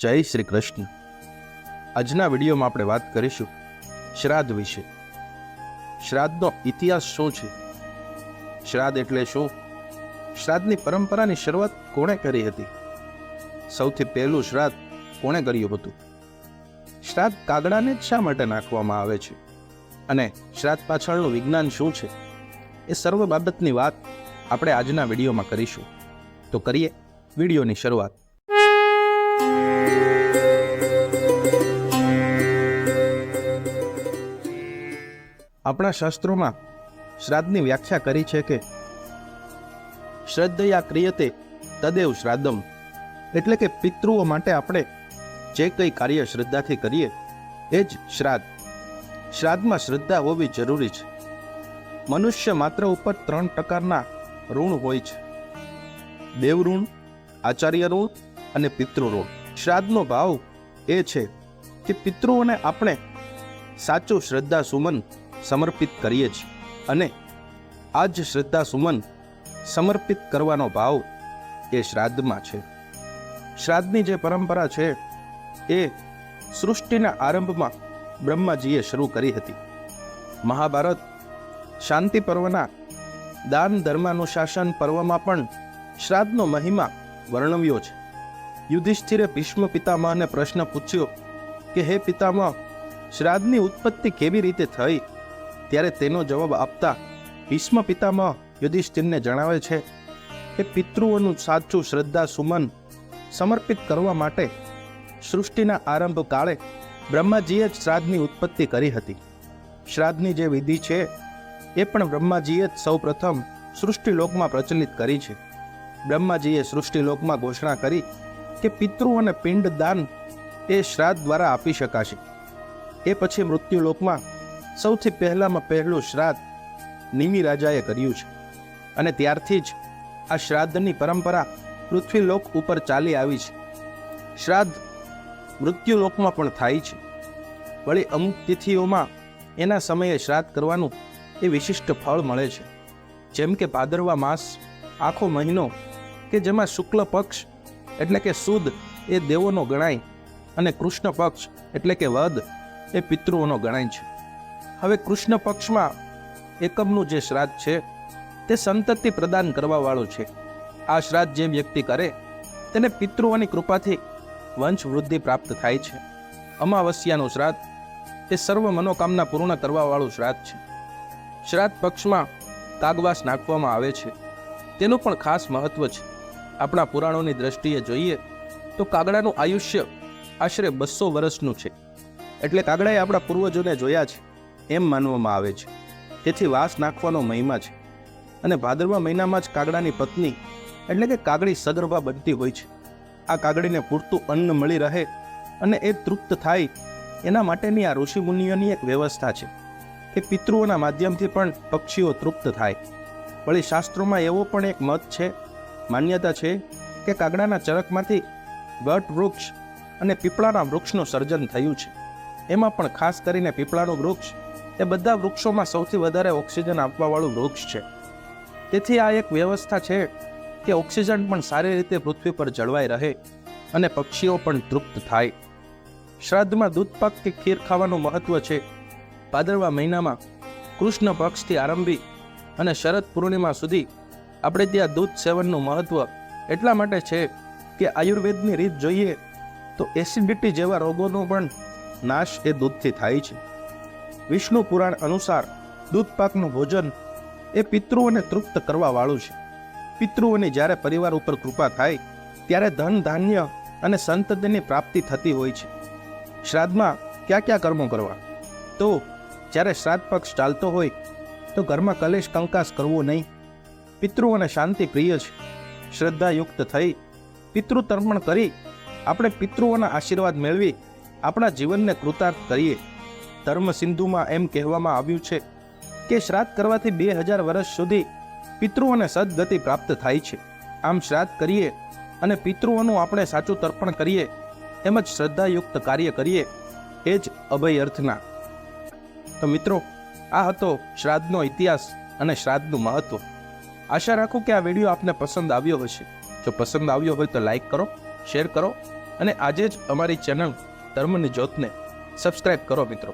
જય શ્રી કૃષ્ણ। આજના વિડીયોમાં આપણે વાત કરીશું શ્રાદ્ધ વિશે। શ્રાદ્ધનો ઇતિહાસ શું છે? શ્રાદ્ધ એટલે શું? શ્રાદ્ધની પરંપરાની શરૂઆત કોણે કરી હતી? સૌથી પહેલું શ્રાદ્ધ કોણે કર્યું હતું? શ્રાદ્ધ કાગડાને જ શા માટે નાખવામાં આવે છે? અને શ્રાદ્ધ પાછળનું વિજ્ઞાન શું છે? એ સર્વ બાબતની વાત આપણે આજના વિડીયોમાં કરીશું। તો કરીએ વિડીયોની શરૂઆત। આપણા શાસ્ત્રોમાં શ્રાદ્ધની વ્યાખ્યા કરી છે કે શ્રદ્ધયા ક્રિયતે તદેવ શ્રાદ્ધમ, એટલે કે પિતૃઓ માટે આપણે જે કંઈ કાર્ય શ્રદ્ધાથી કરીએ એ જ શ્રાદ્ધ। શ્રાદ્ધમાં શ્રદ્ધા હોવી જરૂરી છે। મનુષ્ય માત્ર ઉપર 3 પ્રકારના ઋણ હોય છે: દેવ ઋણ, આચાર્ય ઋણ અને પિતૃ ઋણ। શ્રાદ્ધનો ભાવ એ છે કે પિતૃઓને આપણે સાચું શ્રદ્ધા સુમન સમર્પિત કરીએ છીએ, અને આ જ શ્રદ્ધા સુમન સમર્પિત કરવાનો ભાવ એ શ્રાદ્ધમાં છે। શ્રાદ્ધની જે પરંપરા છે એ સૃષ્ટિના આરંભમાં બ્રહ્માજીએ શરૂ કરી હતી। મહાભારત શાંતિ પર્વના દાન ધર્માનુશાસન પર્વમાં પણ શ્રાદ્ધનો મહિમા વર્ણવ્યો છે। યુધિષ્ઠિરે ભીષ્મ પિતામહને પ્રશ્ન પૂછ્યો કે હે પિતામહ, શ્રાદ્ધની ઉત્પત્તિ કેવી રીતે થઈ? ત્યારે તેનો જવાબ આપતા ભીષ્મ પિતામહ યુધિષ્ઠિરને જણાવે છે કે પિતૃઓનું સાચું શ્રદ્ધા સુમન સમર્પિત કરવા માટે સૃષ્ટિના આરંભ કાળે બ્રહ્માજીએ જ શ્રાદ્ધની ઉત્પત્તિ કરી હતી। શ્રાદ્ધની જે વિધિ છે એ પણ બ્રહ્માજીએ જ સૌ પ્રથમ સૃષ્ટિલોકમાં પ્રચલિત કરી છે। બ્રહ્માજીએ સૃષ્ટિલોકમાં ઘોષણા કરી કે પિતૃઓને પિંડ દાન એ શ્રાદ્ધ દ્વારા આપી શકાશે। એ પછી મૃત્યુલોકમાં સૌથી પહેલું શ્રાદ્ધ નિમિ રાજાએ કર્યું છે, અને ત્યારથી જ આ શ્રાદ્ધની પરંપરા પૃથ્વીલોક ઉપર ચાલી આવી છે। શ્રાદ્ધ મૃત્યુલોકમાં પણ થાય છે। વળી અમુક તિથિઓમાં એના સમયે શ્રાદ્ધ કરવાનું એ વિશિષ્ટ ફળ મળે છે, જેમ કે ભાદરવા માસ આખો મહિનો કે જેમાં શુક્લ પક્ષ એટલે કે સુદ એ દેવોનો ગણાય, અને કૃષ્ણ પક્ષ એટલે કે વદ એ પિતૃઓનો ગણાય છે। હવે કૃષ્ણ પક્ષમાં એકમનું જે શ્રાદ્ધ છે તે સંતતિ પ્રદાન કરવા વાળું છે। આ શ્રાદ્ધ જે વ્યક્તિ કરે તેને પિતૃઓની કૃપાથી વંશ વૃદ્ધિ પ્રાપ્ત થાય છે। અમાવસ્યાનું શ્રાદ્ધ તે સર્વ મનોકામના પૂર્ણ કરવા વાળું શ્રાદ્ધ છે। શ્રાદ્ધ પક્ષમાં કાગવાસ નાખવામાં આવે છે, તેનું પણ ખાસ મહત્વ છે। આપણા પુરાણોની દ્રષ્ટિએ જોઈએ તો કાગડાનું આયુષ્ય આશરે 200 વર્ષનું છે, એટલે કાગડાએ આપણા પૂર્વજોને જોયા છે એમ માનવામાં આવે છે। તેથી વાસ નાખવાનો મહિમા છે, અને ભાદરવા મહિનામાં જ કાગડાની પત્ની એટલે કે કાગડી સગર્ભા બનતી હોય છે। આ કાગડીને પૂરતું અન્ન મળી રહે અને એ તૃપ્ત થાય એના માટેની આ ઋષિ મુનિઓની એક વ્યવસ્થા છે કે પિતૃઓના માધ્યમથી પણ પક્ષીઓ તૃપ્ત થાય। વળી શાસ્ત્રોમાં એવો પણ એક મત છે, માન્યતા છે કે કાગડાના ચરકમાંથી વટ વૃક્ષ અને પીપળાના વૃક્ષનું સર્જન થયું છે। એમાં પણ ખાસ કરીને પીપળાનું વૃક્ષ એ બધા વૃક્ષોમાં સૌથી વધારે ઓક્સિજન આપવાવાળું વૃક્ષ છે। તેથી આ એક વ્યવસ્થા છે કે ઓક્સિજન પણ સારી રીતે પૃથ્વી પર જળવાઈ રહે અને પક્ષીઓ પણ તૃપ્ત થાય। શ્રાદ્ધમાં દૂધપાક કે ખીર ખાવાનું મહત્વ છે। ભાદરવા મહિનામાં કૃષ્ણ પક્ષથી આરંભી અને શરદ પૂર્ણિમા સુધી આપણે ત્યાં દૂધ સેવનનું મહત્વ એટલા માટે છે કે આયુર્વેદની રીત જોઈએ તો એસિડિટી જેવા રોગોનો પણ નાશ એ દૂધથી થાય છે। વિષ્ણુ પુરાણ અનુસાર દૂધપાકનું ભોજન એ પિતૃઓને તૃપ્ત કરવા વાળું છે। પિતૃઓની જ્યારે પરિવાર ઉપર કૃપા થાય ત્યારે ધન ધાન્ય અને સંતતિની પ્રાપ્તિ થતી હોય છે। શ્રાદ્ધમાં કયા કયા કર્મો કરવા? તો જ્યારે શ્રાદ્ધ પક્ષ ચાલતો હોય તો ઘરમાં કલેશ કંકાસ કરવો નહીં। પિતૃઓને શાંતિ પ્રિય છે। શ્રદ્ધાયુક્ત થઈ પિતૃ તર્પણ કરી આપણે પિતૃઓના આશીર્વાદ મેળવી આપણા જીવનને કૃતાર્થ કરીએ। ધર્મ સિંધુમાં એમ કહેવામાં આવ્યું છે કે શ્રાદ્ધ કરવાથી 2000 વર્ષ સુધી પિતૃઓને સદગતિ પ્રાપ્ત થાય છે। આમ શ્રાદ્ધ કરીએ અને પિતૃઓનું આપણે સાચું તર્પણ કરીએ, એમ જ શ્રદ્ધાયુક્ત કાર્ય કરીએ, એ જ અભય અર્થના। તો મિત્રો, આ હતો શ્રાદ્ધનો ઇતિહાસ અને શ્રાદ્ધનું મહત્વ। આશા રાખું કે આ વિડીયો આપને પસંદ આવ્યો હશે। જો પસંદ આવ્યો હોય તો લાઈક કરો, શેર કરો અને આજે જ અમારી ચેનલ ધર્મની જ્યોતને સબસ્ક્રાઇબ કરો મિત્રો.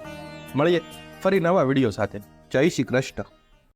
મળીએ ફરી નવા વિડીયો સાથે. જય શ્રી કૃષ્ણ.